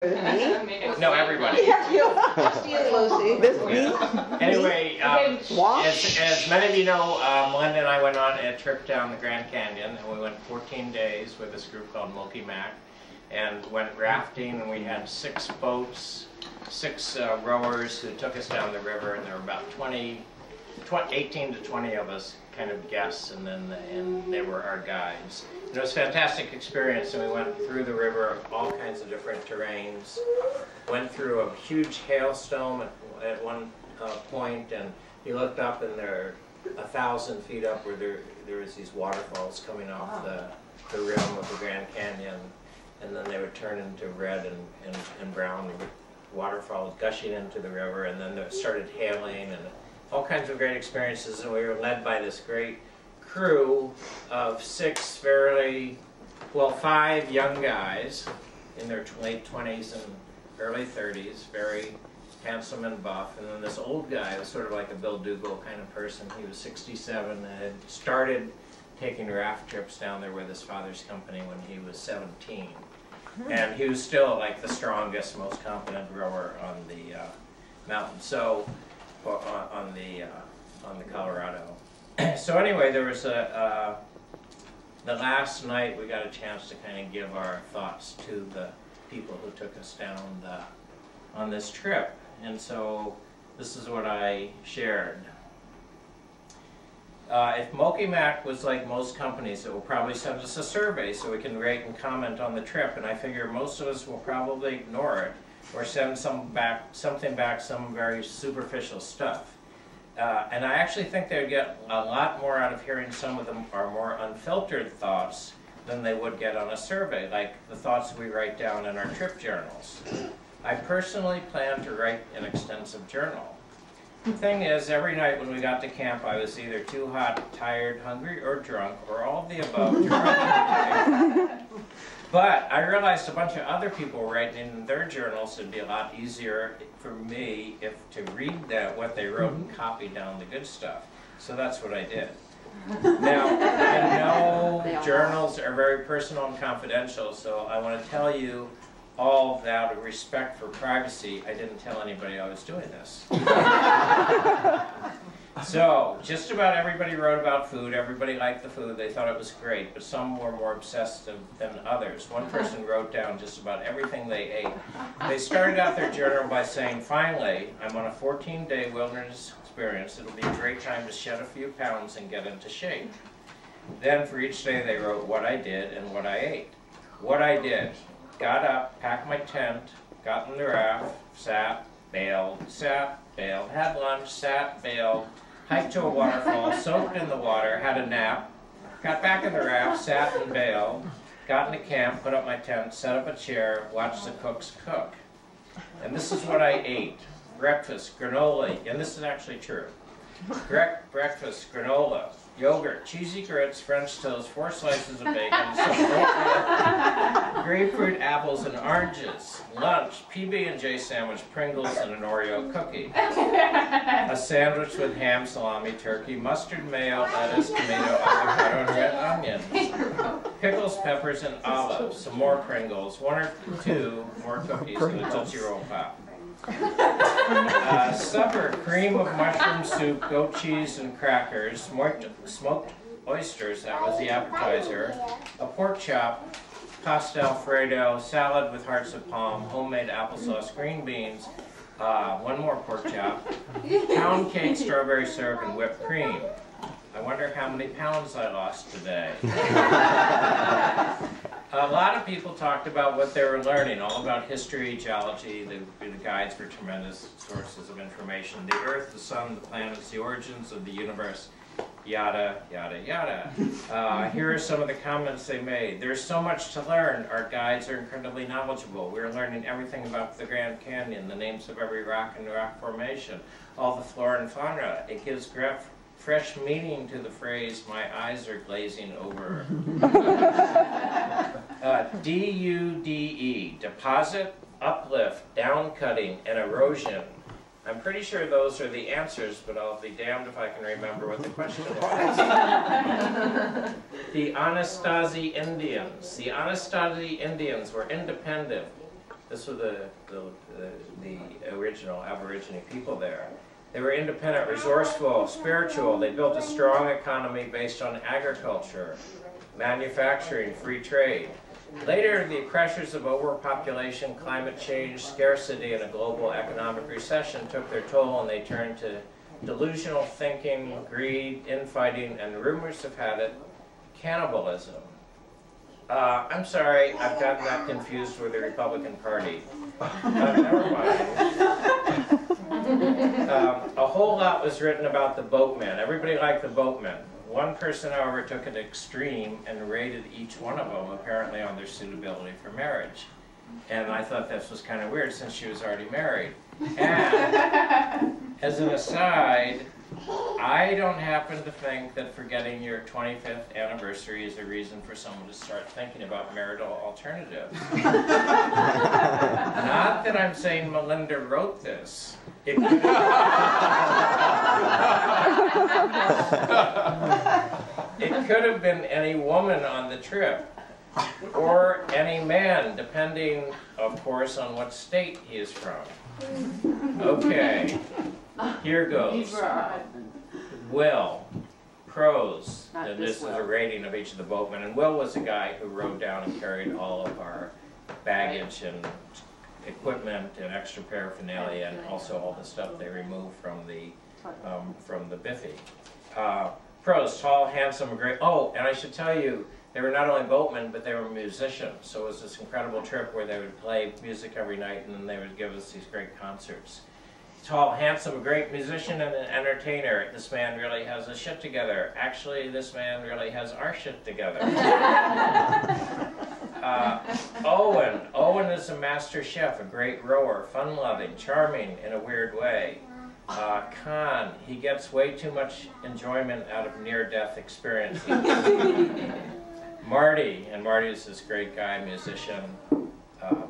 No, everybody. Just you, Lucy. This me? Anyway, as many of you know, Melinda and I went on a trip down the Grand Canyon, and we went 14 days with this group called Moki Mac, and went rafting, and we had 6 boats, 6 rowers who took us down the river, and there were about 18 to 20 of us kind of guests, and they were our guides. And it was a fantastic experience, and we went through the river, all kinds of different terrains, went through a huge hailstorm at one point, and you looked up and there, 1,000 feet up, where there was these waterfalls coming off the rim of the Grand Canyon, and then they would turn into red and brown waterfalls gushing into the river, and then it started hailing, and all kinds of great experiences, and we were led by this great crew of 5 young guys in their late 20s and early 30s, very handsome and buff, and then this old guy was sort of like a Bill Dougal kind of person. He was 67 and had started taking raft trips down there with his father's company when he was 17. And he was still like the strongest, most competent rower on the mountain, so on the Colorado. So anyway, there was the last night we got a chance to kind of give our thoughts to the people who took us down on this trip. And so this is what I shared. If Moki Mac was like most companies, it will probably send us a survey so we can rate and comment on the trip. And I figure most of us will probably ignore it or send something back, some very superficial stuff. And I actually think they'd get a lot more out of hearing some of them are more unfiltered thoughts than they would get on a survey, like the thoughts we write down in our trip journals. I personally plan to write an extensive journal. The thing is, every night when we got to camp, I was either too hot, tired, hungry, or drunk, or all of the above. But I realized a bunch of other people writing in their journals would be a lot easier for me to read what they wrote and copy down the good stuff. So that's what I did. Now, I know journals are very personal and confidential, so I want to tell you all that out of respect for privacy. I didn't tell anybody I was doing this. So, just about everybody wrote about food. Everybody liked the food. They thought it was great, but some were more obsessed than others. One person wrote down just about everything they ate. They started out their journal by saying, "Finally, I'm on a 14-day wilderness experience. It'll be a great time to shed a few pounds and get into shape." Then for each day they wrote what I did and what I ate. What I did: got up, packed my tent, got in the raft, sat, bailed, had lunch, sat, bailed, hiked to a waterfall, soaked in the water, had a nap, got back in the raft, sat and bailed, got into camp, put up my tent, set up a chair, watched the cooks cook. And this is what I ate: breakfast, granola, and this is actually true. Breakfast, granola, yogurt, cheesy grits, French toast, 4 slices of bacon, some grapefruit, apples, and oranges. Lunch, PB&J sandwich, Pringles, and an Oreo cookie. A sandwich with ham, salami, turkey, mustard, mayo, lettuce, tomato, avocado, and red onions. Pickles, peppers, and olives. Some more Pringles, 1 or 2 more cookies, and a Tootsie Roll Pop. Supper: cream of mushroom soup, goat cheese and crackers, smoked oysters, that was the appetizer, a pork chop, pasta alfredo, salad with hearts of palm, homemade applesauce, green beans, 1 more pork chop, pound cake, strawberry syrup, and whipped cream. I wonder how many pounds I lost today. A lot of people talked about what they were learning, all about history, geology. The guides were tremendous sources of information. The Earth, the Sun, the planets, the origins of the universe, yada, yada, yada. Here are some of the comments they made. There's so much to learn. Our guides are incredibly knowledgeable. We're learning everything about the Grand Canyon, the names of every rock and rock formation, all the flora and fauna. It gives fresh meaning to the phrase, "My eyes are glazing over." DUDE, deposit, uplift, downcutting, and erosion. I'm pretty sure those are the answers, but I'll be damned if I can remember what the question was. The Anasazi Indians. The Anasazi Indians were independent, This was the original Aborigine people there. They were independent, resourceful, spiritual. They built a strong economy based on agriculture, manufacturing, free trade. Later, the pressures of overpopulation, climate change, scarcity, and a global economic recession took their toll, and they turned to delusional thinking, greed, infighting, and rumors have had it, cannibalism. I'm sorry, I've gotten that confused with the Republican Party. Never mind. A whole lot was written about the boatmen. Everybody liked the boatmen. One person, however, took it extreme and rated each one of them, apparently on their suitability for marriage. And I thought this was kind of weird since she was already married. And as an aside, I don't happen to think that forgetting your 25th anniversary is a reason for someone to start thinking about marital alternatives. Not that I'm saying Melinda wrote this. It could have been any woman on the trip, or any man, depending, of course, on what state he is from. Okay, here goes. Will, pros, and this is a rating of each of the boatmen, and Will was the guy who rowed down and carried all of our baggage and equipment and extra paraphernalia, and also all the stuff they removed from the biffy. Pros, tall, handsome, great. Oh, and I should tell you, they were not only boatmen, but they were musicians. So it was this incredible trip where they would play music every night, and then they would give us these great concerts. Tall, handsome, great musician and an entertainer. This man really has his shit together. Actually, this man really has our shit together. Owen. Owen is a master chef, a great rower, fun-loving, charming in a weird way. Khan, he gets way too much enjoyment out of near-death experiences. Marty, and Marty is this great guy, musician,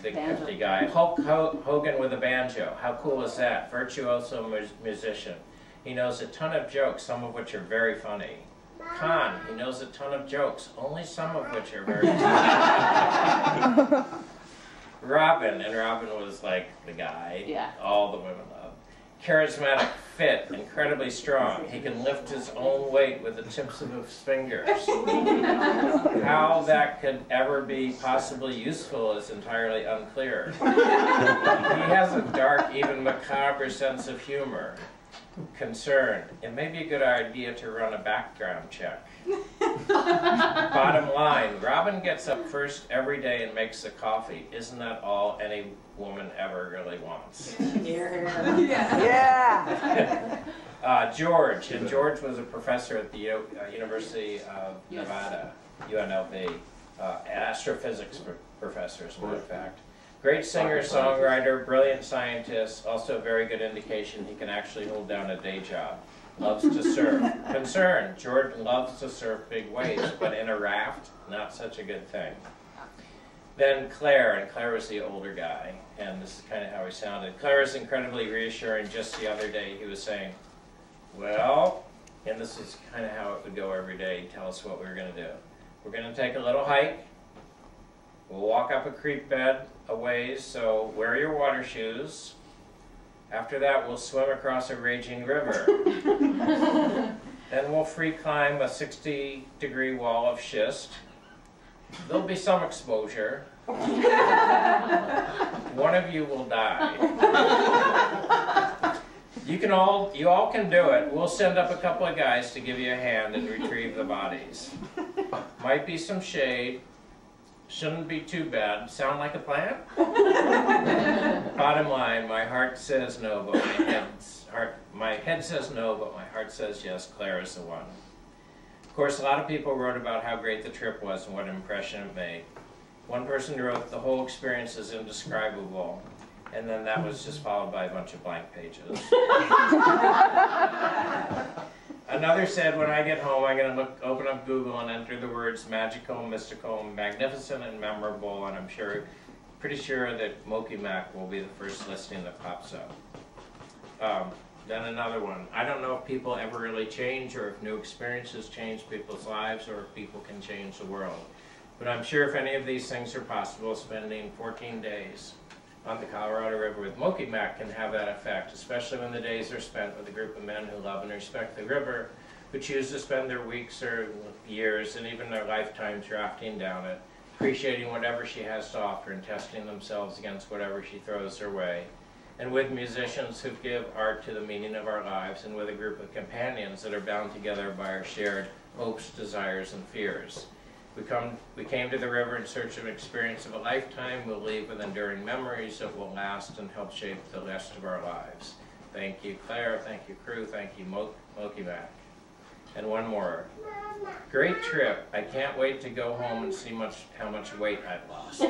big hefty guy. Hulk Hogan with a banjo, how cool is that? Virtuoso musician. He knows a ton of jokes, some of which are very funny. Khan, he knows a ton of jokes, only some of which are very funny. Robin, and Robin was like the guy all the women love. Charismatic, fit, incredibly strong. He can lift his own weight with the tips of his fingers. How that could ever be possibly useful is entirely unclear. He has a dark, even macabre sense of humor. Concerned, it may be a good idea to run a background check. Bottom line, Robin gets up first every day and makes the coffee. Isn't that all any woman ever really wants? Yeah. George, and George was a professor at the University of Nevada, UNLV, astrophysics professor, as a matter of fact. Great singer, songwriter, brilliant scientist, also a very good indication he can actually hold down a day job. Loves to surf. Concern, George loves to surf big waves, but in a raft, not such a good thing. Then Claire, and Claire was the older guy, and this is kind of how he sounded. Claire is incredibly reassuring. Just the other day he was saying, well, and this is kind of how it would go every day, he'd tell us what we were going to do. We're going to take a little hike. We'll walk up a creek bed a ways, so wear your water shoes. After that, we'll swim across a raging river. Then we'll free climb a 60-degree wall of schist. There'll be some exposure. One of you will die. You all can do it. We'll send up a couple of guys to give you a hand and retrieve the bodies. Might be some shade. Shouldn't be too bad. Sound like a plan? Bottom line, my heart says no, but my head says no, but my heart says yes. Claire is the one. Of course, a lot of people wrote about how great the trip was and what impression it made. One person wrote, the whole experience is indescribable, and then that was just followed by a bunch of blank pages. Another said, when I get home, I'm going to open up Google and enter the words magical, mystical, magnificent, and memorable, and I'm pretty sure that Moki Mac will be the first listing that pops up. Then another one. I don't know if people ever really change, or if new experiences change people's lives, or if people can change the world. But I'm sure if any of these things are possible, spending 14 days on the Colorado River with Moki Mac can have that effect, especially when the days are spent with a group of men who love and respect the river, who choose to spend their weeks or years and even their lifetimes rafting down it, appreciating whatever she has to offer and testing themselves against whatever she throws their way, and with musicians who give art to the meaning of our lives, and with a group of companions that are bound together by our shared hopes, desires, and fears. We came to the river in search of an experience of a lifetime. We'll leave with enduring memories that will last and help shape the rest of our lives. Thank you, Claire. Thank you, crew. Thank you, Moki Mac. And one more. Great trip. I can't wait to go home and see how much weight I've lost.